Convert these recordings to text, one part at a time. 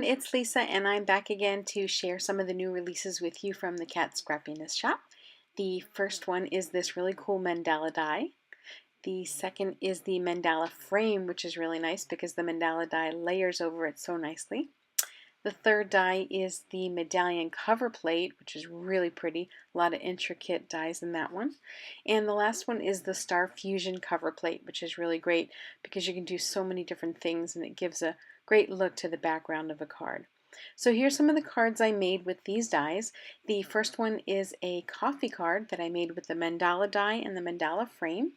it's Lisa and I'm back again to share some of the new releases with you from the Cat Scrappiness shop. The first one is this really cool mandala die. The second is the mandala frame, which is really nice because the mandala die layers over it so nicely. The third die is the medallion cover plate, which is really pretty. A lot of intricate dies in that one. And the last one is the Star Fusion cover plate, which is really great because you can do so many different things and it gives a great look to the background of a card. So here's some of the cards I made with these dies. The first one is a coffee card that I made with the mandala die and the mandala frame.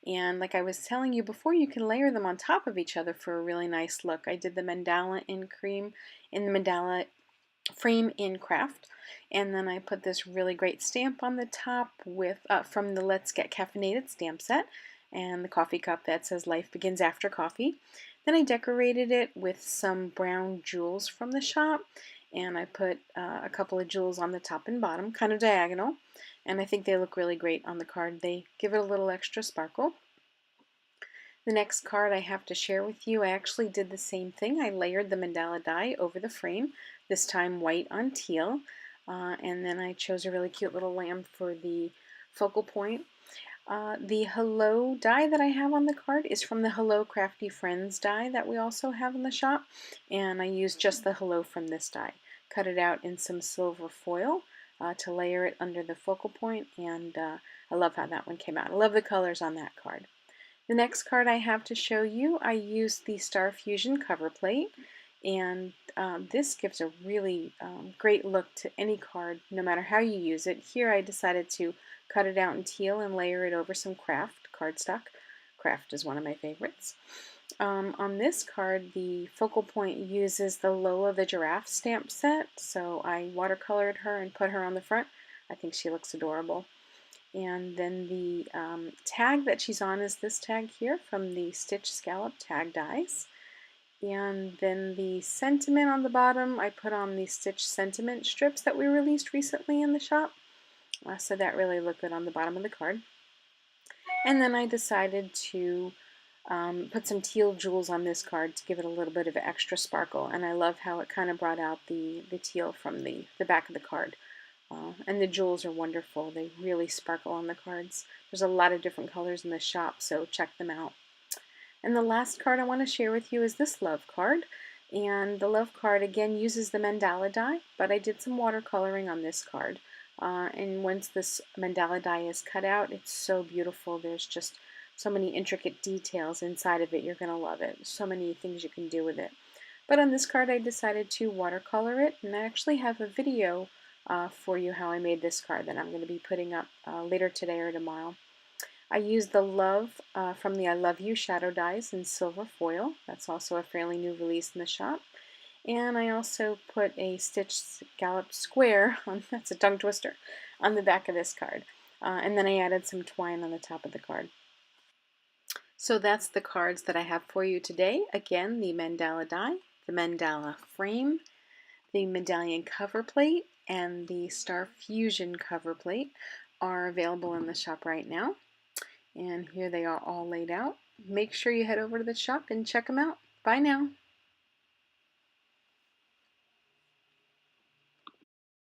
And like I was telling you before, you can layer them on top of each other for a really nice look. I did the mandala in cream in the mandala frame in craft, and then I put this really great stamp on the top with from the Let's Get Caffeinated stamp set, and the coffee cup that says Life Begins After Coffee. Then I decorated it with some brown jewels from the shop, and I put a couple of jewels on the top and bottom, kind of diagonal, and I think they look really great on the card. They give it a little extra sparkle. The next card I have to share with you, I actually did the same thing. I layered the mandala die over the frame, this time white on teal, and then I chose a really cute little lamb for the focal point. The Hello die that I have on the card is from the Hello Crafty Friends die that we also have in the shop, and I used just the Hello from this die. Cut it out in some silver foil to layer it under the focal point, and I love how that one came out. I love the colors on that card. The next card I have to show you, I used the Star Fusion cover plate, and this gives a really great look to any card, no matter how you use it. Here I decided to cut it out in teal and layer it over some craft cardstock. Craft is one of my favorites. On this card, the focal point uses the Lola the Giraffe stamp set, so I watercolored her and put her on the front. I think she looks adorable. And then the tag that she's on is this tag here from the Stitch Scallop tag dies. And then the sentiment on the bottom, I put on the Stitch sentiment strips that we released recently in the shop. So that really looked good on the bottom of the card. And then I decided to put some teal jewels on this card to give it a little bit of extra sparkle. And I love how it kind of brought out the teal from the back of the card. And the jewels are wonderful. They really sparkle on the cards. There's a lot of different colors in the shop, so check them out. And the last card I want to share with you is this love card. And the love card again uses the mandala die, but I did some watercoloring on this card. And once this mandala die is cut out, it's so beautiful. There's just so many intricate details inside of it. You're going to love it. So many things you can do with it. But on this card I decided to watercolor it, and I actually have a video for you how I made this card that I'm going to be putting up later today or tomorrow. I used the Love from the I Love You shadow dies in silver foil. That's also a fairly new release in the shop. And I also put a Stitch Scallop square, that's a tongue twister, on the back of this card. And then I added some twine on the top of the card. So that's the cards that I have for you today. Again, the mandala die, the mandala frame, the medallion cover plate, and the Star Fusion cover plate are available in the shop right now. And here they are all laid out. Make sure you head over to the shop and check them out. Bye now.